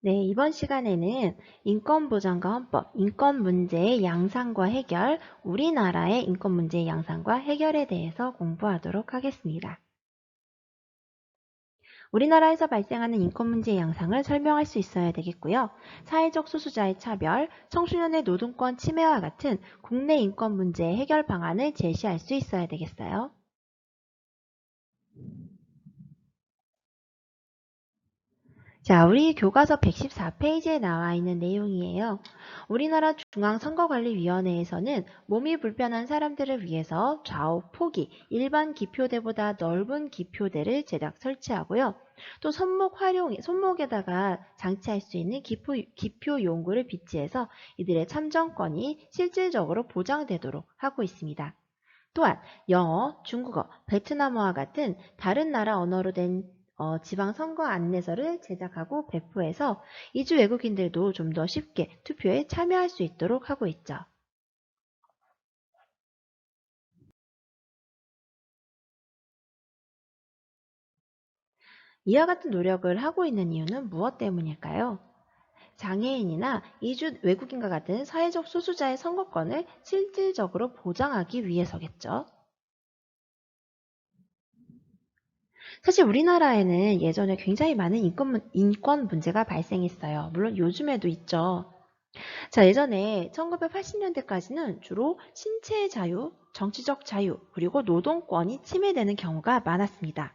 네, 이번 시간에는 인권보장과 헌법, 인권 문제의 양상과 해결, 우리나라의 인권 문제의 양상과 해결에 대해서 공부하도록 하겠습니다. 우리나라에서 발생하는 인권 문제의 양상을 설명할 수 있어야 되겠고요. 사회적 소수자의 차별, 청소년의 노동권 침해와 같은 국내 인권 문제의 해결 방안을 제시할 수 있어야 되겠어요. 자, 우리 교과서 114페이지에 나와 있는 내용이에요. 우리나라 중앙선거관리위원회에서는 몸이 불편한 사람들을 위해서 좌우 폭이 일반 기표대보다 넓은 기표대를 제작 설치하고요. 또 손목에다가 장치할 수 있는 기표 용구를 비치해서 이들의 참정권이 실질적으로 보장되도록 하고 있습니다. 또한 영어, 중국어, 베트남어와 같은 다른 나라 언어로 된 지방선거 안내서를 제작하고 배포해서 이주 외국인들도 좀 더 쉽게 투표에 참여할 수 있도록 하고 있죠. 이와 같은 노력을 하고 있는 이유는 무엇 때문일까요? 장애인이나 이주 외국인과 같은 사회적 소수자의 선거권을 실질적으로 보장하기 위해서겠죠. 사실 우리나라에는 예전에 굉장히 많은 인권 문제가 발생했어요. 물론 요즘에도 있죠. 자, 예전에 1980년대까지는 주로 신체의 자유, 정치적 자유, 그리고 노동권이 침해되는 경우가 많았습니다.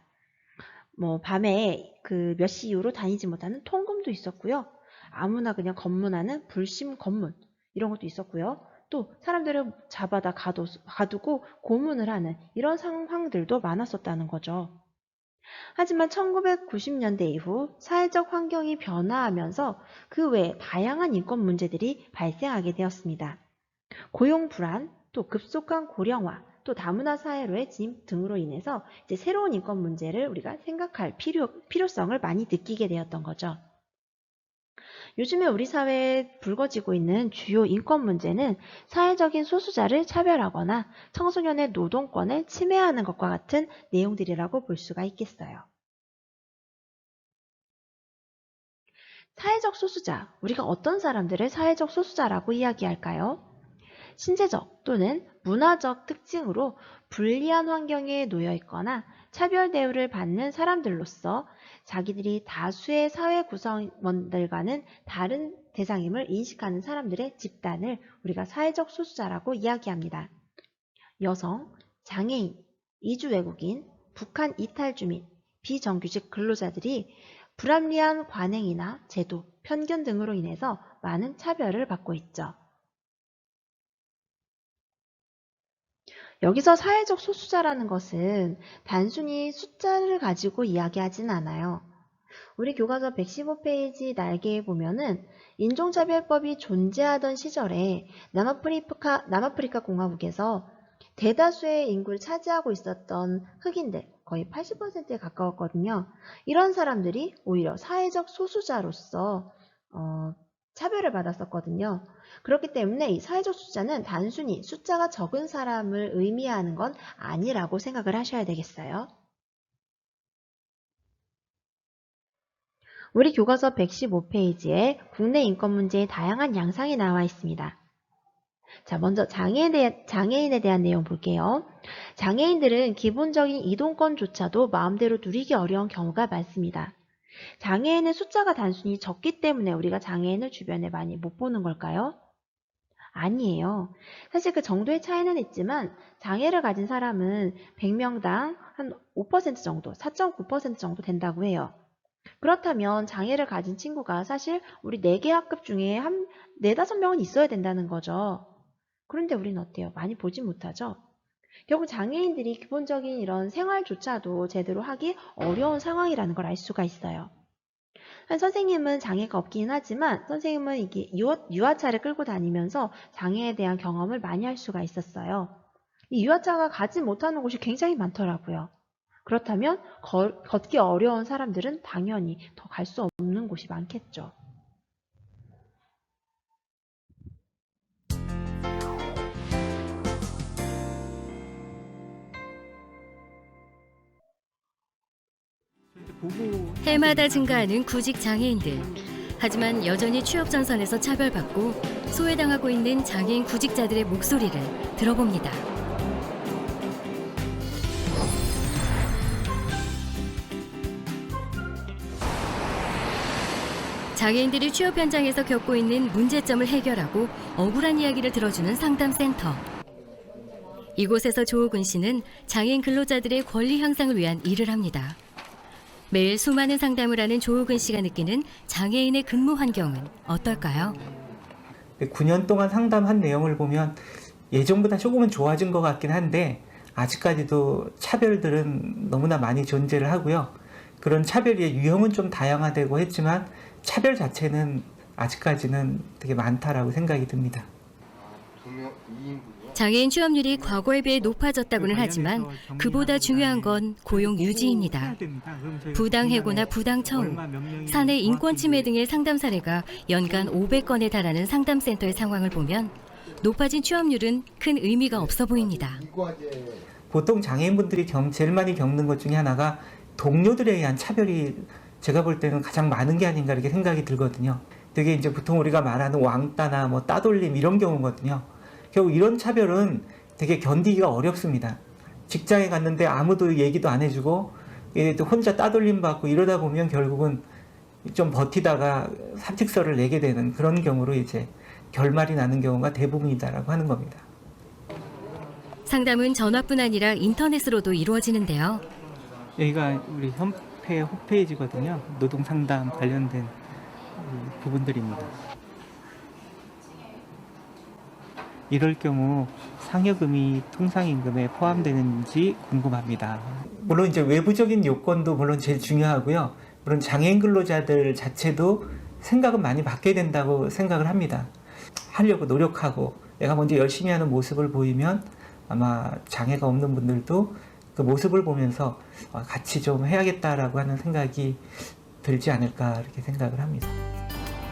뭐, 밤에 그 몇 시 이후로 다니지 못하는 통금도 있었고요. 아무나 그냥 검문하는 불심 검문, 이런 것도 있었고요. 또 사람들을 잡아다 가두고 고문을 하는 이런 상황들도 많았었다는 거죠. 하지만 1990년대 이후 사회적 환경이 변화하면서 그 외에 다양한 인권 문제들이 발생하게 되었습니다. 고용 불안, 또 급속한 고령화, 또 다문화 사회로의 진입 등으로 인해서 이제 새로운 인권 문제를 우리가 생각할 필요성을 많이 느끼게 되었던 거죠. 요즘에 우리 사회에 불거지고 있는 주요 인권 문제는 사회적인 소수자를 차별하거나 청소년의 노동권을 침해하는 것과 같은 내용들이라고 볼 수가 있겠어요. 사회적 소수자, 우리가 어떤 사람들을 사회적 소수자라고 이야기할까요? 신체적 또는 문화적 특징으로 불리한 환경에 놓여 있거나 차별 대우를 받는 사람들로서 자기들이 다수의 사회 구성원들과는 다른 대상임을 인식하는 사람들의 집단을 우리가 사회적 소수자라고 이야기합니다. 여성, 장애인, 이주 외국인, 북한 이탈 주민, 비정규직 근로자들이 불합리한 관행이나 제도, 편견 등으로 인해서 많은 차별을 받고 있죠. 여기서 사회적 소수자라는 것은 단순히 숫자를 가지고 이야기하진 않아요. 우리 교과서 115페이지 날개에 보면은 인종차별법이 존재하던 시절에 남아프리카 공화국에서 대다수의 인구를 차지하고 있었던 흑인들, 거의 80%에 가까웠거든요. 이런 사람들이 오히려 사회적 소수자로서 차별을 받았었거든요. 그렇기 때문에 이 사회적 숫자는 단순히 숫자가 적은 사람을 의미하는 건 아니라고 생각을 하셔야 되겠어요. 우리 교과서 115페이지에 국내 인권 문제의 다양한 양상이 나와 있습니다. 자, 먼저 장애인에 대한 내용 볼게요. 장애인들은 기본적인 이동권조차도 마음대로 누리기 어려운 경우가 많습니다. 장애인의 숫자가 단순히 적기 때문에 우리가 장애인을 주변에 많이 못 보는 걸까요? 아니에요. 사실 그 정도의 차이는 있지만 장애를 가진 사람은 100명당 한 5% 정도, 4.9% 정도 된다고 해요. 그렇다면 장애를 가진 친구가 사실 우리 4개 학급 중에 한 4, 5명은 있어야 된다는 거죠. 그런데 우리는 어때요? 많이 보지 못하죠? 결국 장애인들이 기본적인 이런 생활조차도 제대로 하기 어려운 상황이라는 걸 알 수가 있어요. 선생님은 장애가 없기는 하지만 선생님은 이게 유아차를 끌고 다니면서 장애에 대한 경험을 많이 할 수가 있었어요. 이 유아차가 가지 못하는 곳이 굉장히 많더라고요. 그렇다면 걷기 어려운 사람들은 당연히 더 갈 수 없는 곳이 많겠죠. 해마다 증가하는 구직 장애인들. 하지만 여전히 취업 전선에서 차별받고 소외당하고 있는 장애인 구직자들의 목소리를 들어봅니다. 장애인들이 취업 현장에서 겪고 있는 문제점을 해결하고 억울한 이야기를 들어주는 상담센터. 이곳에서 조호근 씨는 장애인 근로자들의 권리 향상을 위한 일을 합니다. 매일 수많은 상담을 하는 조호근 씨가 느끼는 장애인의 근무 환경은 어떨까요? 9년 동안 상담한 내용을 보면 예전보다 조금은 좋아진 것 같긴 한데 아직까지도 차별들은 너무나 많이 존재를 하고요. 그런 차별의 유형은 좀 다양화되고 했지만 차별 자체는 아직까지는 되게 많다라고 생각이 듭니다. 장애인 취업률이 과거에 비해 높아졌다고는 하지만 그보다 중요한 건 고용 유지입니다. 부당 해고나 부당 처우, 사내 인권 침해 등의 상담 사례가 연간 500건에 달하는 상담센터의 상황을 보면 높아진 취업률은 큰 의미가 없어 보입니다. 보통 장애인분들이 제일 많이 겪는 것 중에 하나가 동료들에 의한 차별이 제가 볼 때는 가장 많은 게 아닌가 이렇게 생각이 들거든요. 되게 이제 보통 우리가 말하는 왕따나 뭐 따돌림 이런 경우거든요. 결국 이런 차별은 되게 견디기가 어렵습니다. 직장에 갔는데 아무도 얘기도 안 해주고 혼자 따돌림 받고 이러다 보면 결국은 좀 버티다가 사직서를 내게 되는 그런 경우로 이제 결말이 나는 경우가 대부분이다라고 하는 겁니다. 상담은 전화뿐 아니라 인터넷으로도 이루어지는데요. 여기가 우리 협회 홈페이지거든요. 노동상담 관련된 부분들입니다. 이럴 경우 상여금이 통상임금에 포함되는지 궁금합니다. 물론 이제 외부적인 요건도 물론 제일 중요하고요. 물론 장애인 근로자들 자체도 생각은 많이 바뀌어야 된다고 생각을 합니다. 하려고 노력하고 내가 먼저 열심히 하는 모습을 보이면 아마 장애가 없는 분들도 그 모습을 보면서 같이 좀 해야겠다라고 하는 생각이 들지 않을까 이렇게 생각을 합니다.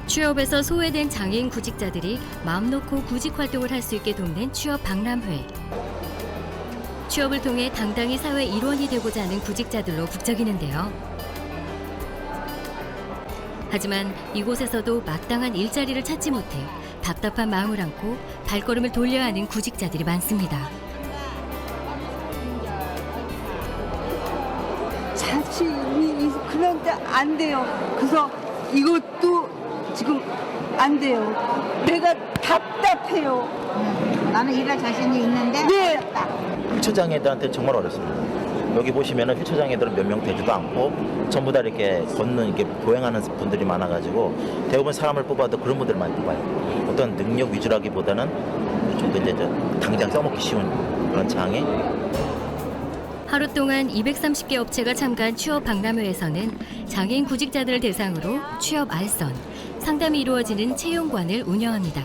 취업에서 소외된 장애인 구직자들이 마음 놓고 구직 활동을 할 수 있게 돕는 취업 박람회. 취업을 통해 당당히 사회 일원이 되고자 하는 구직자들로 북적이는데요. 하지만 이곳에서도 마땅한 일자리를 찾지 못해 답답한 마음을 안고 발걸음을 돌려야 하는 구직자들이 많습니다. 자신이 그런데 안 돼요. 그래서 이것도 지금 안 돼요. 내가 답답해요. 나는 일할 자신이 있는데 네. 휠체어장애들한테 정말 어렵습니다. 여기 보시면은 휠체어장애들은 몇 명 되지도 않고 전부 다 이렇게 이렇게 보행하는 분들이 많아가지고 대부분 사람을 뽑아도 그런 분들 많이 뽑아요. 어떤 능력 위주라기보다는 좀 더 이제 당장 써먹기 쉬운 그런 장애. 하루 동안 230개 업체가 참가한 취업 박람회에서는 장애인 구직자들을 대상으로 취업 알선, 상담이 이루어지는 채용관을 운영합니다.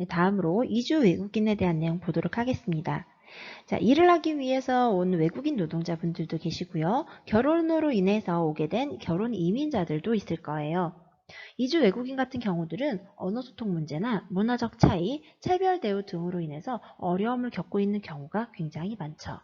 네, 다음으로 이주 외국인에 대한 내용 보도록 하겠습니다. 자, 일을 하기 위해서 온 외국인 노동자분들도 계시고요. 결혼으로 인해서 오게 된 결혼 이민자들도 있을 거예요. 이주 외국인 같은 경우들은 언어 소통 문제나 문화적 차이, 차별 대우 등으로 인해서 어려움을 겪고 있는 경우가 굉장히 많죠.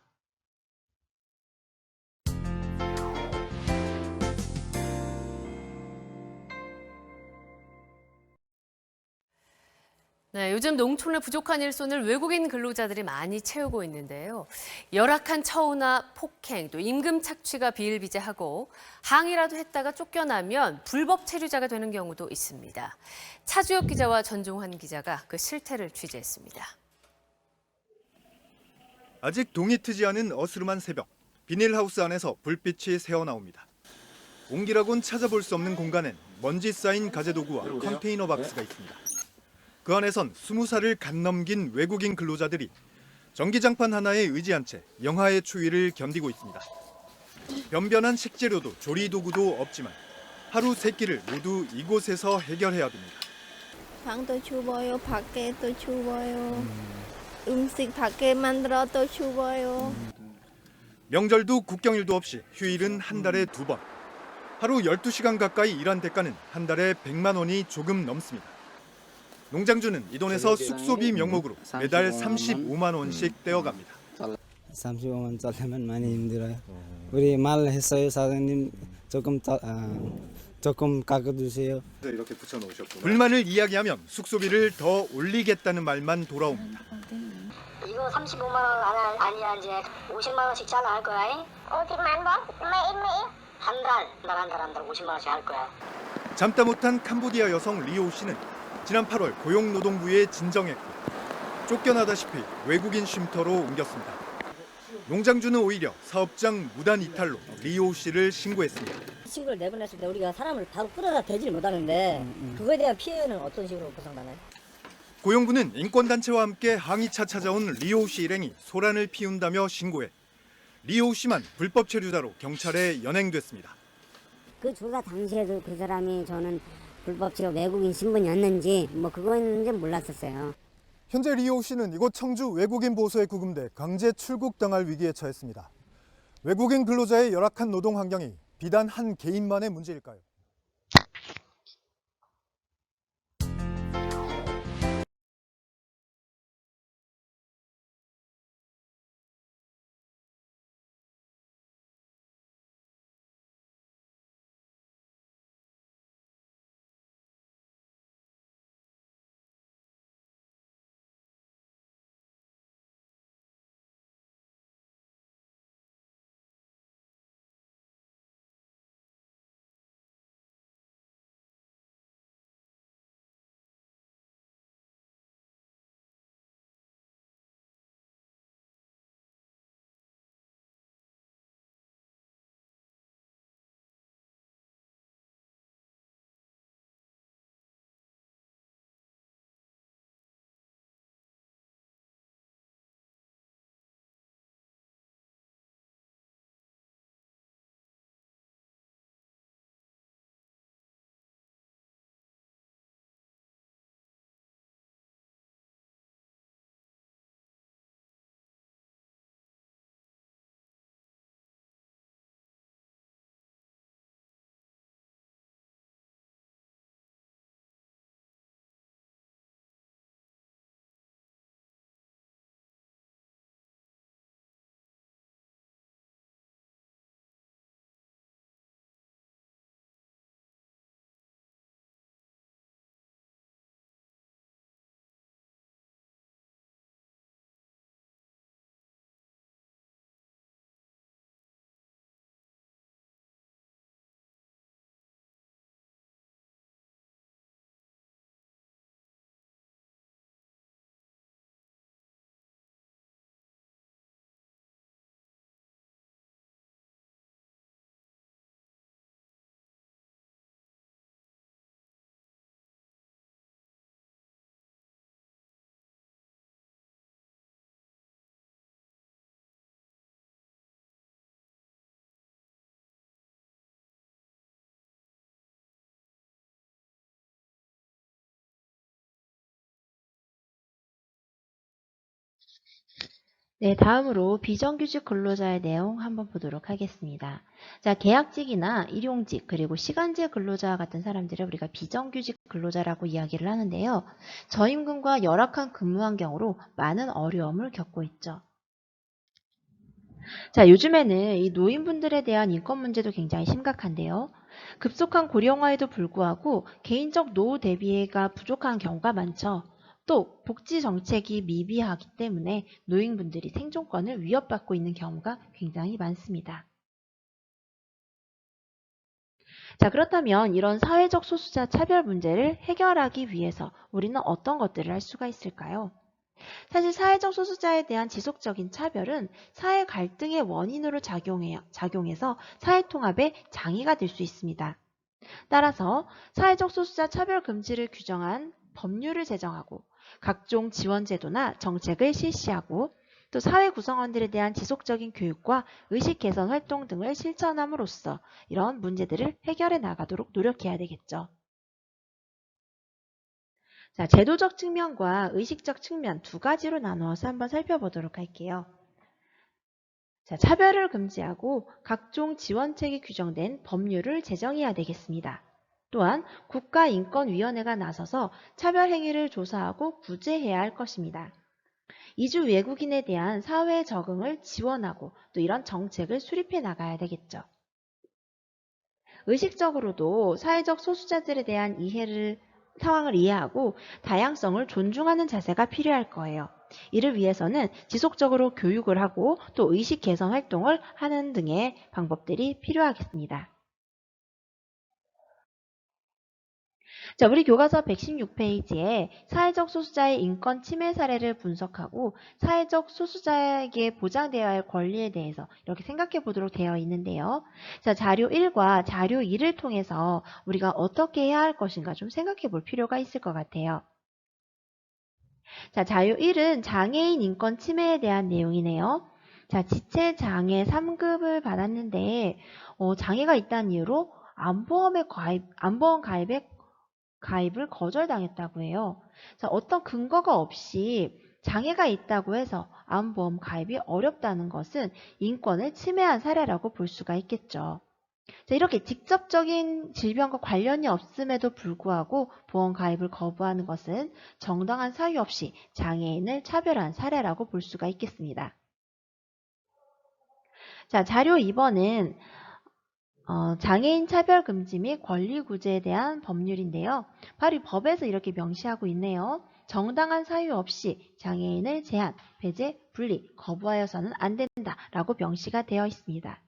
네, 요즘 농촌의 부족한 일손을 외국인 근로자들이 많이 채우고 있는데요. 열악한 처우나 폭행, 또 임금 착취가 비일비재하고 항의라도 했다가 쫓겨나면 불법 체류자가 되는 경우도 있습니다. 차주혁 기자와 전종환 기자가 그 실태를 취재했습니다. 아직 동이 트지 않은 어스름한 새벽, 비닐하우스 안에서 불빛이 새어나옵니다. 온기라곤 찾아볼 수 없는 공간엔 먼지 쌓인 가재도구와 컨테이너 박스가 있습니다. 그 안에선 20살을 갓 넘긴 외국인 근로자들이 전기장판 하나에 의지한 채 영하의 추위를 견디고 있습니다. 변변한 식재료도 조리도구도 없지만 하루 세 끼를 모두 이곳에서 해결해야 됩니다. 방도 추워요. 밖에도 추워요. 음식 밖에 만들어도 추워요. 명절도 국경일도 없이 휴일은 한 달에 2번. 하루 12시간 가까이 일한 대가는 한 달에 100만 원이 조금 넘습니다. 농장주는 이 돈에서 숙소비 명목으로 매달 35만 원씩 떼어갑니다. 35만 짜리면 많이 힘들어요. 우리 말 했어요. 사장님 조금 깎아주세요. 이렇게 붙여놓으셨구나. 불만을 이야기하면 숙소비를 더 올리겠다는 말만 돌아옵니다. 이거 35만 원 아니야 이제 50만 원씩 잘라 할 거야. 50만 원? 매일? 한 달 50만 원씩 할 거야. 잠다 못한 캄보디아 여성 리오 씨는 지난 8월 고용노동부에 진정했고 쫓겨나다시피 외국인 쉼터로 옮겼습니다. 농장주는 오히려 사업장 무단 이탈로 리오 씨를 신고했습니다. 친구를 내보냈을 때 우리가 사람을 바로 끌어다 대질 못하는데 그거에 대한 피해는 어떤 식으로 보상받나요? 고용부는 인권단체와 함께 항의차 찾아온 리오 씨 일행이 소란을 피운다며 신고해 리오 씨만 불법 체류자로 경찰에 연행됐습니다. 그 조사 당시에도 그 사람이 저는 불법 체류 외국인 신분이었는지 그거였는지 몰랐었어요. 현재 리오 씨는 이곳 청주 외국인 보호소에 구금돼 강제 출국당할 위기에 처했습니다. 외국인 근로자의 열악한 노동 환경이 비단 한 개인만의 문제일까요? 네, 다음으로 비정규직 근로자의 내용 한번 보도록 하겠습니다. 자, 계약직이나 일용직, 그리고 시간제 근로자와 같은 사람들을 우리가 비정규직 근로자라고 이야기를 하는데요. 저임금과 열악한 근무 환경으로 많은 어려움을 겪고 있죠. 자, 요즘에는 이 노인분들에 대한 인권 문제도 굉장히 심각한데요. 급속한 고령화에도 불구하고 개인적 노후 대비가 부족한 경우가 많죠. 또 복지 정책이 미비하기 때문에 노인분들이 생존권을 위협받고 있는 경우가 굉장히 많습니다. 자, 그렇다면 이런 사회적 소수자 차별 문제를 해결하기 위해서 우리는 어떤 것들을 할 수가 있을까요? 사실 사회적 소수자에 대한 지속적인 차별은 사회 갈등의 원인으로 작용해서 사회 통합의 장애가 될 수 있습니다. 따라서 사회적 소수자 차별 금지를 규정한 법률을 제정하고 각종 지원 제도나 정책을 실시하고 또 사회 구성원들에 대한 지속적인 교육과 의식 개선 활동 등을 실천함으로써 이런 문제들을 해결해 나가도록 노력해야 되겠죠. 자, 제도적 측면과 의식적 측면 두 가지로 나누어서 한번 살펴보도록 할게요. 자, 차별을 금지하고 각종 지원책이 규정된 법률을 제정해야 되겠습니다. 또한 국가인권위원회가 나서서 차별 행위를 조사하고 구제해야 할 것입니다. 이주 외국인에 대한 사회 적응을 지원하고 또 이런 정책을 수립해 나가야 되겠죠. 의식적으로도 사회적 소수자들에 대한 상황을 이해하고 다양성을 존중하는 자세가 필요할 거예요. 이를 위해서는 지속적으로 교육을 하고 또 의식 개선 활동을 하는 등의 방법들이 필요하겠습니다. 자, 우리 교과서 116페이지에 사회적 소수자의 인권 침해 사례를 분석하고 사회적 소수자에게 보장되어야 할 권리에 대해서 이렇게 생각해 보도록 되어 있는데요. 자, 자료 1과 자료 2를 통해서 우리가 어떻게 해야 할 것인가 좀 생각해 볼 필요가 있을 것 같아요. 자, 자료 1은 장애인 인권 침해에 대한 내용이네요. 자, 지체장애 3급을 받았는데 장애가 있다는 이유로 암보험 가입을 거절당했다고 해요. 자, 어떤 근거가 없이 장애가 있다고 해서 암보험 가입이 어렵다는 것은 인권을 침해한 사례라고 볼 수가 있겠죠. 자, 이렇게 직접적인 질병과 관련이 없음에도 불구하고 보험 가입을 거부하는 것은 정당한 사유 없이 장애인을 차별한 사례라고 볼 수가 있겠습니다. 자, 자료 2번은 장애인 차별 금지 및 권리 구제에 대한 법률인데요. 바로 이 법에서 이렇게 명시하고 있네요. 정당한 사유 없이 장애인을 제한, 배제, 분리, 거부하여서는 안 된다라고 명시가 되어 있습니다.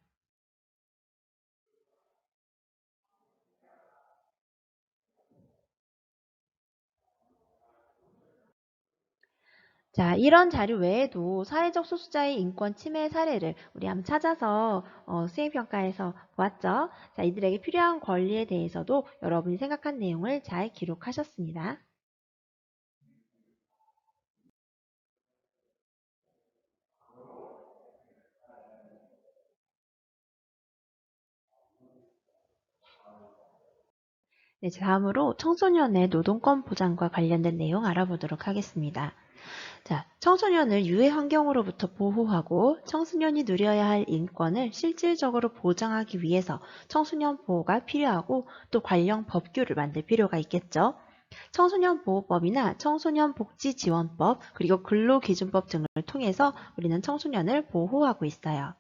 자, 이런 자료 외에도 사회적 소수자의 인권 침해 사례를 우리 한번 찾아서 수행평가에서 보았죠. 자, 이들에게 필요한 권리에 대해서도 여러분이 생각한 내용을 잘 기록하셨습니다. 네, 다음으로 청소년의 노동권 보장과 관련된 내용 알아보도록 하겠습니다. 자, 청소년을 유해 환경으로부터 보호하고 청소년이 누려야 할 인권을 실질적으로 보장하기 위해서 청소년 보호가 필요하고 또 관련 법규를 만들 필요가 있겠죠. 청소년 보호법이나 청소년 복지 지원법 그리고 근로기준법 등을 통해서 우리는 청소년을 보호하고 있어요.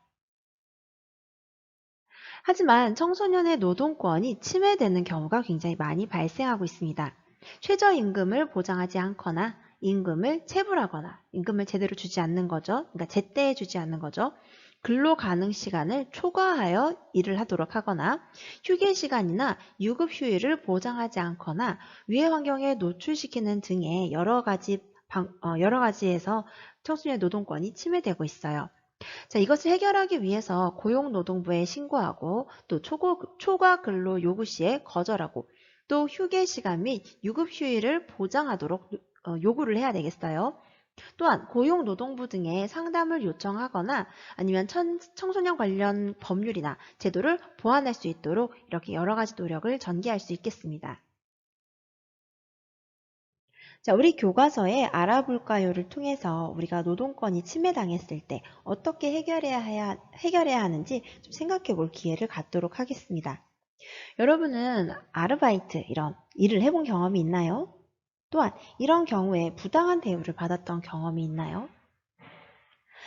하지만 청소년의 노동권이 침해되는 경우가 굉장히 많이 발생하고 있습니다. 최저임금을 보장하지 않거나 임금을 체불하거나 임금을 제대로 주지 않는 거죠. 그러니까 제때에 주지 않는 거죠. 근로 가능 시간을 초과하여 일을 하도록 하거나 휴게 시간이나 유급 휴일을 보장하지 않거나 위해 환경에 노출시키는 등의 여러 가지에서 청소년의 노동권이 침해되고 있어요. 자, 이것을 해결하기 위해서 고용노동부에 신고하고 또 초과 근로 요구 시에 거절하고 또 휴게 시간 및 유급 휴일을 보장하도록 요구를 해야 되겠어요. 또한 고용노동부 등에 상담을 요청하거나 아니면 청소년 관련 법률이나 제도를 보완할 수 있도록 이렇게 여러 가지 노력을 전개할 수 있겠습니다. 자, 우리 교과서에 알아볼까요를 통해서 우리가 노동권이 침해당했을 때 어떻게 해결해야 하는지 좀 생각해 볼 기회를 갖도록 하겠습니다. 여러분은 아르바이트 이런 일을 해본 경험이 있나요? 또한 이런 경우에 부당한 대우를 받았던 경험이 있나요?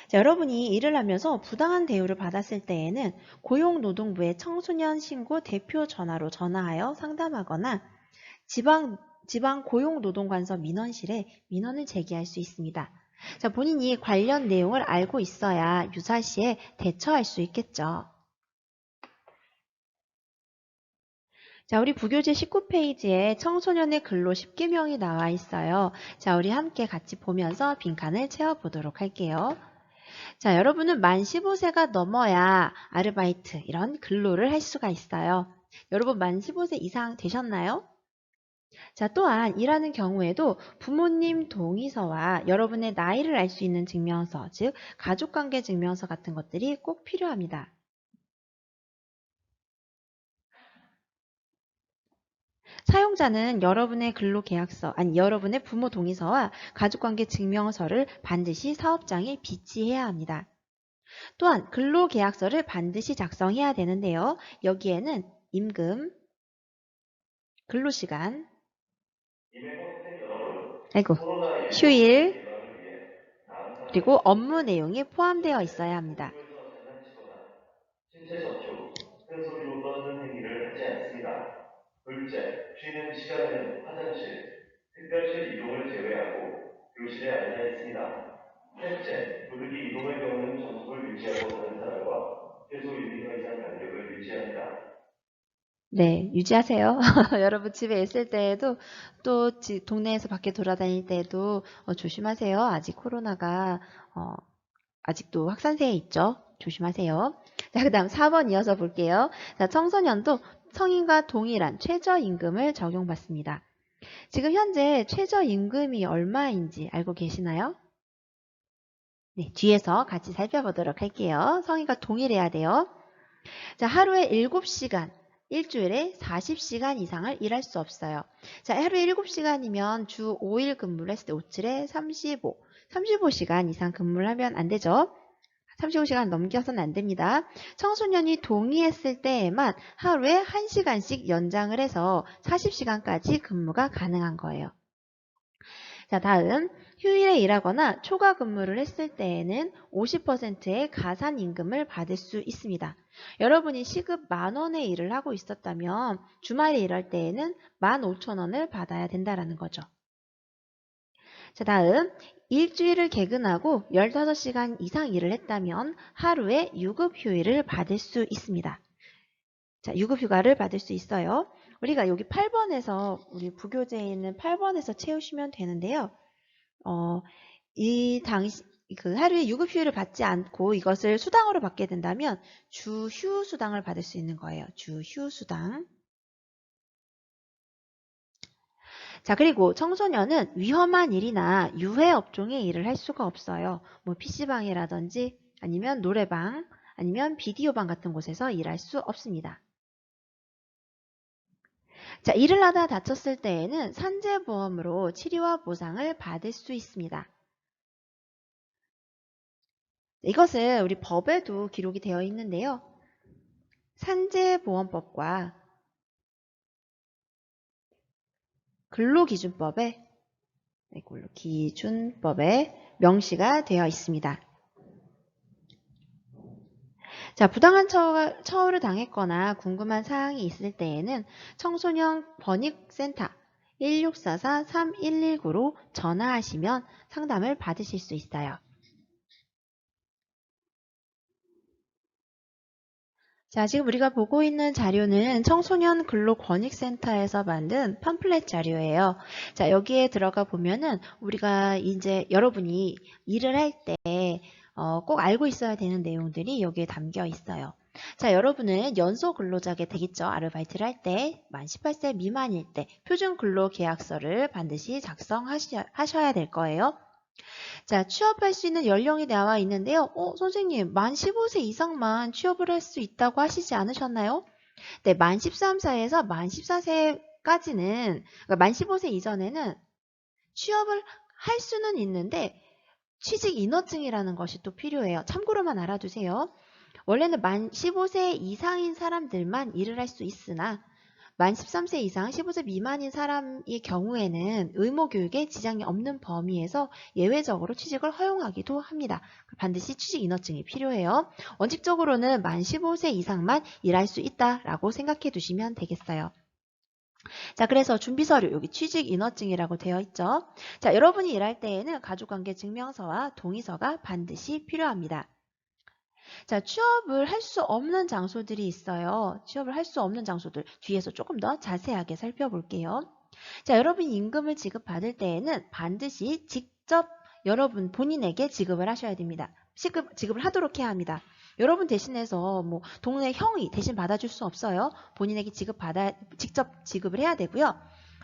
자, 여러분이 일을 하면서 부당한 대우를 받았을 때에는 고용노동부의 청소년 신고 대표 전화로 전화하여 상담하거나 지방 고용노동관서 민원실에 민원을 제기할 수 있습니다. 자, 본인이 관련 내용을 알고 있어야 유사시에 대처할 수 있겠죠. 자, 우리 부교재 19페이지에 청소년의 근로 10개명이 나와 있어요. 자, 우리 함께 같이 보면서 빈칸을 채워보도록 할게요. 자, 여러분은 만 15세가 넘어야 아르바이트 이런 근로를 할 수가 있어요. 여러분 만 15세 이상 되셨나요? 자, 또한 일하는 경우에도 부모님 동의서와 여러분의 나이를 알 수 있는 증명서, 즉 가족관계 증명서 같은 것들이 꼭 필요합니다. 사용자는 여러분의 근로계약서, 아니 여러분의 부모 동의서와 가족관계 증명서를 반드시 사업장에 비치해야 합니다. 또한 근로계약서를 반드시 작성해야 되는데요. 여기에는 임금, 근로시간, 휴일, 그리고 업무 내용이 포함되어 있어야 합니다. 신체 접촉, 큰 소리로 떠드는 행위를 하지 않습니다. 둘째, 쉬는 시간에는 화장실, 특별실 이동을 제외하고 교실에 앉아 있습니다. 셋째, 도둑이 이동의 경우는 전속을 유지하고 다른 사람과 최소 1m 이상 간격을 유지합니다. 네, 유지하세요. 여러분 집에 있을 때에도 또 동네에서 밖에 돌아다닐 때에도 조심하세요. 아직 코로나가 아직도 확산세에 있죠. 조심하세요. 자, 그 다음 4번 이어서 볼게요. 자, 청소년도 성인과 동일한 최저임금을 적용받습니다. 지금 현재 최저임금이 얼마인지 알고 계시나요? 네, 뒤에서 같이 살펴보도록 할게요. 성인과 동일해야 돼요. 자, 하루에 7시간, 일주일에 40시간 이상을 일할 수 없어요. 자, 하루에 7시간이면 주 5일 근무를 했을 때 57에 35시간 이상 근무를 하면 안 되죠. 35시간 넘겨서는 안 됩니다. 청소년이 동의했을 때에만 하루에 1시간씩 연장을 해서 40시간까지 근무가 가능한 거예요. 자, 다음 휴일에 일하거나 초과 근무를 했을 때에는 50%의 가산임금을 받을 수 있습니다. 여러분이 시급 10,000원의 일을 하고 있었다면 주말에 일할 때에는 15,000원을 받아야 된다는 거죠. 자, 다음 일주일을 개근하고 15시간 이상 일을 했다면 하루에 유급휴일을 받을 수 있습니다. 자, 유급휴가를 받을 수 있어요. 우리가 여기 8번에서 우리 부교재에 있는 8번에서 채우시면 되는데요. 하루에 유급휴일을 받지 않고 이것을 수당으로 받게 된다면 주휴수당을 받을 수 있는 거예요. 주휴수당. 자, 그리고 청소년은 위험한 일이나 유해 업종의 일을 할 수가 없어요. 뭐 PC방이라든지 아니면 노래방 아니면 비디오방 같은 곳에서 일할 수 없습니다. 자, 일을 하다 다쳤을 때에는 산재보험으로 치료와 보상을 받을 수 있습니다. 이것을 우리 법에도 기록이 되어 있는데요. 산재보험법과 근로기준법에 명시가 되어 있습니다. 자, 부당한 처우를 당했거나 궁금한 사항이 있을 때에는 청소년 번익센터 1644-3119로 전화하시면 상담을 받으실 수 있어요. 자, 지금 우리가 보고 있는 자료는 청소년 근로권익센터에서 만든 팜플렛 자료예요. 자, 여기에 들어가 보면은 우리가 이제 여러분이 일을 할 때 꼭 알고 있어야 되는 내용들이 여기에 담겨 있어요. 자, 여러분은 연소 근로자게 되겠죠. 아르바이트를 할 때 만 18세 미만일 때 표준 근로계약서를 반드시 작성하셔야 될 거예요. 자, 취업할 수 있는 연령이 나와 있는데요. 선생님, 만 15세 이상만 취업을 할 수 있다고 하시지 않으셨나요? 네, 만 13세에서 만 14세까지는, 그러니까 만 15세 이전에는 취업을 할 수는 있는데 취직 인허증이라는 것이 또 필요해요. 참고로만 알아두세요. 원래는 만 15세 이상인 사람들만 일을 할 수 있으나 만 13세 이상 15세 미만인 사람의 경우에는 의무교육에 지장이 없는 범위에서 예외적으로 취직을 허용하기도 합니다. 반드시 취직 인허증이 필요해요. 원칙적으로는 만 15세 이상만 일할 수 있다라고 생각해 두시면 되겠어요. 자, 그래서 준비서류, 여기 취직 인허증이라고 되어 있죠. 자, 여러분이 일할 때에는 가족관계 증명서와 동의서가 반드시 필요합니다. 자, 취업을 할 수 없는 장소들이 있어요. 취업을 할 수 없는 장소들 뒤에서 조금 더 자세하게 살펴볼게요. 자, 여러분이 임금을 지급받을 때에는 반드시 직접 여러분 본인에게 지급을 하셔야 됩니다. 지급을 하도록 해야 합니다. 여러분 대신해서 뭐 동네 형이 대신 받아줄 수 없어요. 본인에게 직접 지급을 해야 되고요.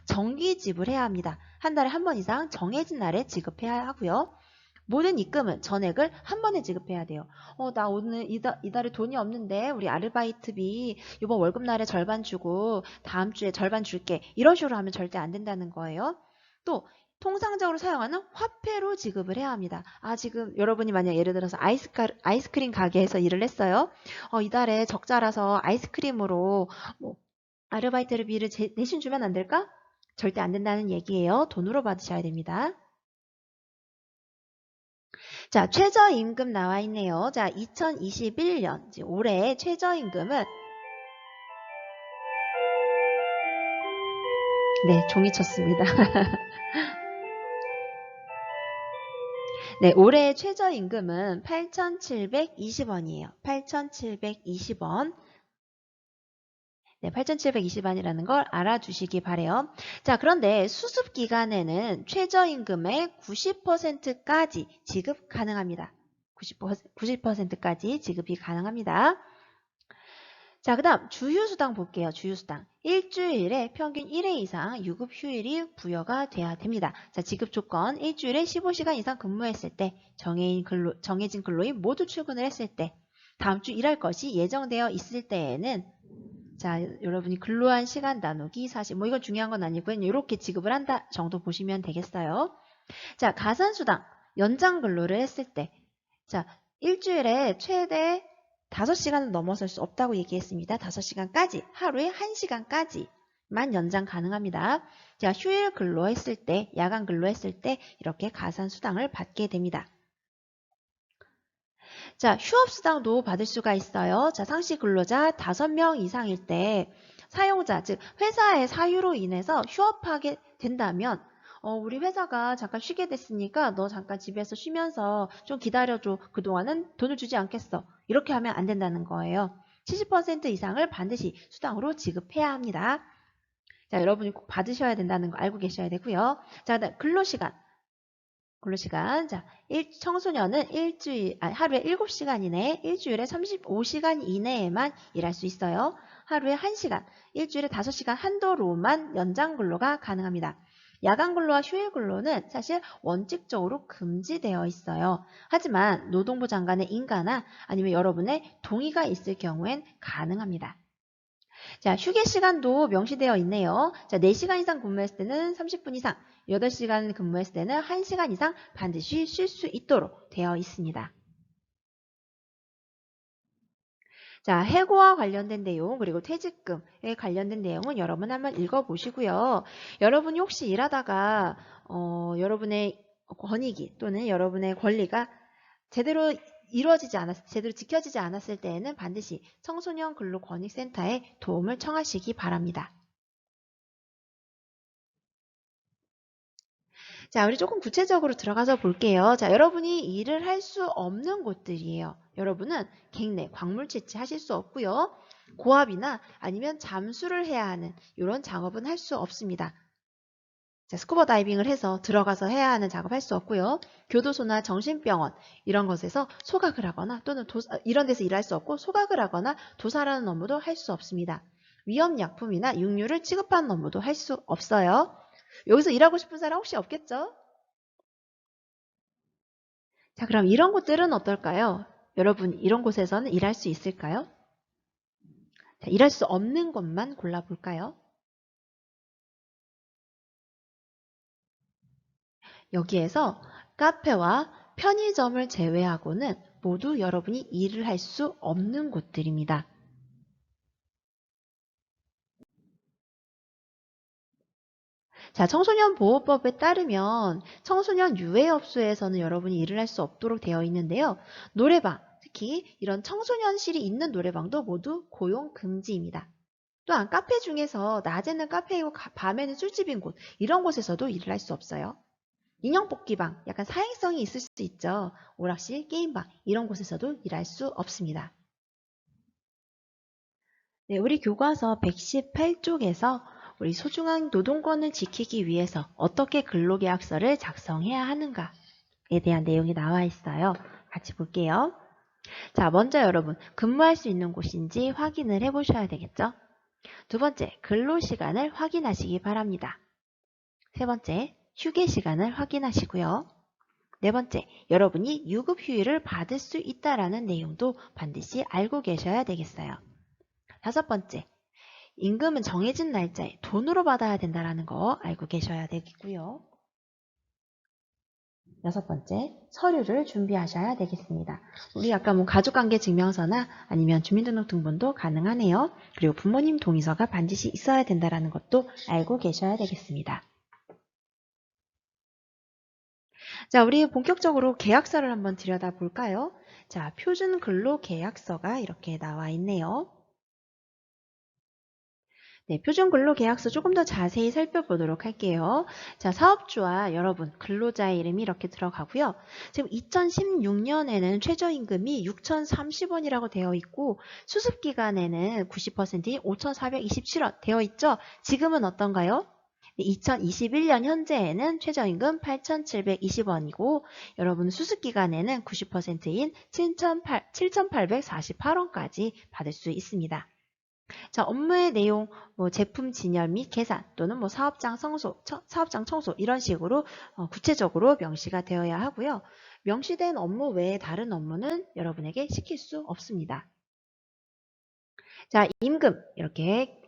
정기 지불해야 합니다. 한 달에 한 번 이상 정해진 날에 지급해야 하고요. 모든 입금은 전액을 한 번에 지급해야 돼요. 나 오늘 이달에 돈이 없는데 우리 아르바이트비 이번 월급날에 절반 주고 다음 주에 절반 줄게. 이런 식으로 하면 절대 안 된다는 거예요. 또 통상적으로 사용하는 화폐로 지급을 해야 합니다. 지금 여러분이 만약 예를 들어서 아이스크림 가게에서 일을 했어요. 이달에 적자라서 아이스크림으로 뭐 아르바이트비를 대신 주면 안 될까? 절대 안 된다는 얘기예요. 돈으로 받으셔야 됩니다. 자, 최저임금 나와 있네요. 자, 2021년 올해 최저임금은 네, 종이 쳤습니다. 네, 올해 최저임금은 8,720원이에요. 8,720원. 네, 8,720원이라는 걸 알아두시기 바래요. 자, 그런데 수습 기간에는 최저임금의 90%까지 지급 가능합니다. 90%까지 지급이 가능합니다. 자, 그 다음 주휴수당 볼게요. 주휴수당. 일주일에 평균 1회 이상 유급 휴일이 부여가 돼야 됩니다. 자, 지급 조건. 일주일에 15시간 이상 근무했을 때, 정해진 근로인 모두 출근을 했을 때, 다음 주 일할 것이 예정되어 있을 때에는 자, 여러분이 근로한 시간 나누기 40, 이건 중요한 건 아니고요. 이렇게 지급을 한다 정도 보시면 되겠어요. 자, 가산수당, 연장 근로를 했을 때, 자, 일주일에 최대 5시간은 넘어설 수 없다고 얘기했습니다. 5시간까지, 하루에 1시간까지만 연장 가능합니다. 자, 휴일 근로했을 때, 야간 근로했을 때 이렇게 가산수당을 받게 됩니다. 자, 휴업수당도 받을 수가 있어요. 자, 상시 근로자 5명 이상일 때 사용자, 즉 회사의 사유로 인해서 휴업하게 된다면 우리 회사가 잠깐 쉬게 됐으니까 너 잠깐 집에서 쉬면서 좀 기다려줘. 그동안은 돈을 주지 않겠어. 이렇게 하면 안 된다는 거예요. 70% 이상을 반드시 수당으로 지급해야 합니다. 자, 여러분이 꼭 받으셔야 된다는 거 알고 계셔야 되고요. 자, 그다음 근로시간. 자, 청소년은 하루에 7시간 이내, 일주일에 35시간 이내에만 일할 수 있어요. 하루에 1시간, 일주일에 5시간 한도로만 연장 근로가 가능합니다. 야간 근로와 휴일 근로는 사실 원칙적으로 금지되어 있어요. 하지만 노동부 장관의 인가나 아니면 여러분의 동의가 있을 경우엔 가능합니다. 자, 휴게 시간도 명시되어 있네요. 자, 4시간 이상 근무했을 때는 30분 이상, 8시간 근무했을 때는 1시간 이상 반드시 쉴 수 있도록 되어 있습니다. 자, 해고와 관련된 내용 그리고 퇴직금에 관련된 내용은 여러분 한번 읽어보시고요. 여러분이 혹시 일하다가 여러분의 권익이 또는 여러분의 권리가 제대로 제대로 지켜지지 않았을 때에는 반드시 청소년 근로권익센터에 도움을 청하시기 바랍니다. 자, 우리 조금 구체적으로 들어가서 볼게요. 자, 여러분이 일을 할 수 없는 곳들이에요. 여러분은 갱내, 광물 채취하실 수 없고요. 고압이나 아니면 잠수를 해야 하는 이런 작업은 할 수 없습니다. 자, 스쿠버 다이빙을 해서 들어가서 해야 하는 작업 할 수 없고요. 교도소나 정신병원 이런 곳에서 소각을 하거나 또는 이런 데서 일할 수 없고 소각을 하거나 도살하는 업무도 할 수 없습니다. 위험약품이나 육류를 취급하는 업무도 할 수 없어요. 여기서 일하고 싶은 사람 혹시 없겠죠? 자, 그럼 이런 곳들은 어떨까요? 여러분, 이런 곳에서는 일할 수 있을까요? 자, 일할 수 없는 곳만 골라볼까요? 여기에서 카페와 편의점을 제외하고는 모두 여러분이 일을 할 수 없는 곳들입니다. 자, 청소년 보호법에 따르면 청소년 유해업소에서는 여러분이 일을 할 수 없도록 되어 있는데요. 노래방, 특히 이런 청소년실이 있는 노래방도 모두 고용 금지입니다. 또한 카페 중에서 낮에는 카페이고 밤에는 술집인 곳, 이런 곳에서도 일을 할 수 없어요. 인형 뽑기방, 약간 사행성이 있을 수 있죠. 오락실, 게임방, 이런 곳에서도 일할 수 없습니다. 네, 우리 교과서 118쪽에서 우리 소중한 노동권을 지키기 위해서 어떻게 근로계약서를 작성해야 하는가에 대한 내용이 나와 있어요. 같이 볼게요. 자, 먼저 여러분, 근무할 수 있는 곳인지 확인을 해보셔야 되겠죠? 두 번째, 근로시간을 확인하시기 바랍니다. 세 번째, 휴게 시간을 확인하시고요. 네 번째, 여러분이 유급휴일을 받을 수 있다라는 내용도 반드시 알고 계셔야 되겠어요. 다섯 번째, 임금은 정해진 날짜에 돈으로 받아야 된다는 거 알고 계셔야 되겠고요. 여섯 번째, 서류를 준비하셔야 되겠습니다. 우리 아까 가족관계증명서나 아니면 주민등록등본도 가능하네요. 그리고 부모님 동의서가 반드시 있어야 된다는 것도 알고 계셔야 되겠습니다. 자, 우리 본격적으로 계약서를 한번 들여다볼까요? 자, 표준 근로계약서가 이렇게 나와 있네요. 네, 표준 근로계약서 조금 더 자세히 살펴보도록 할게요. 자, 사업주와 여러분, 근로자의 이름이 이렇게 들어가고요. 지금 2016년에는 최저임금이 6,030원이라고 되어 있고 수습기간에는 90%인 5,427원 되어 있죠. 지금은 어떤가요? 2021년 현재에는 최저임금 8,720원이고 여러분 수습기간에는 90%인 7,848원까지 받을 수 있습니다. 자, 업무의 내용, 제품 진열 및 계산 또는 사업장 청소 이런 식으로 구체적으로 명시가 되어야 하고요. 명시된 업무 외에 다른 업무는 여러분에게 시킬 수 없습니다. 자, 임금 이렇게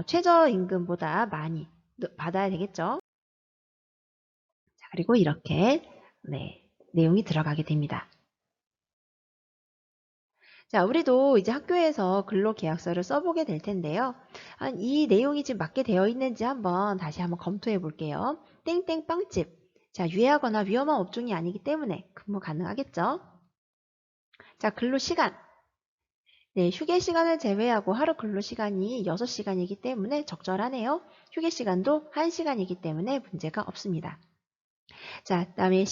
최저임금보다 많이 받아야 되겠죠. 자, 그리고 이렇게 내용이 들어가게 됩니다. 자, 우리도 이제 학교에서 근로계약서를 써보게 될 텐데요. 이 내용이 지금 맞게 되어 있는지 다시 한번 검토해 볼게요. 땡땡 빵집. 자, 유해하거나 위험한 업종이 아니기 때문에 근무 가능하겠죠. 자, 근로시간. 네, 휴게 시간을 제외하고 하루 근로시간이 6시간이기 때문에 적절하네요. 휴게 시간도 1시간이기 때문에 문제가 없습니다. 자, 그다음에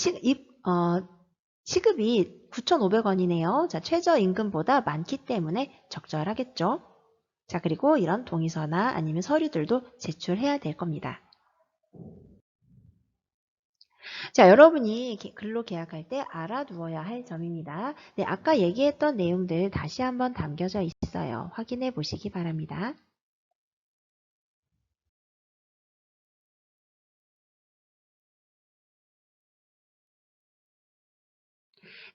시급이 9,500원이네요. 자, 최저임금보다 많기 때문에 적절하겠죠. 자, 그리고 이런 동의서나 아니면 서류들도 제출해야 될 겁니다. 자, 여러분이 근로계약할 때 알아두어야 할 점입니다. 네, 아까 얘기했던 내용들 다시 한번 담겨져 있어요. 확인해 보시기 바랍니다.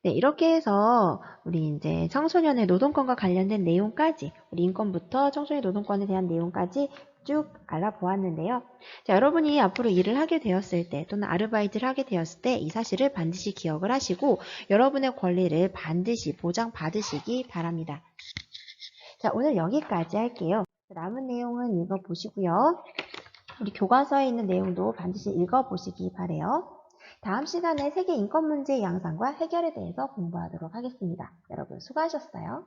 네, 이렇게 해서 우리 이제 청소년의 노동권과 관련된 내용까지, 우리 인권부터 청소년 노동권에 대한 내용까지 쭉 알아보았는데요. 자, 여러분이 앞으로 일을 하게 되었을 때 또는 아르바이트를 하게 되었을 때 이 사실을 반드시 기억을 하시고 여러분의 권리를 반드시 보장받으시기 바랍니다. 자, 오늘 여기까지 할게요. 남은 내용은 읽어보시고요. 우리 교과서에 있는 내용도 반드시 읽어보시기 바라요. 다음 시간에 세계 인권 문제의 양상과 해결에 대해서 공부하도록 하겠습니다. 여러분 수고하셨어요.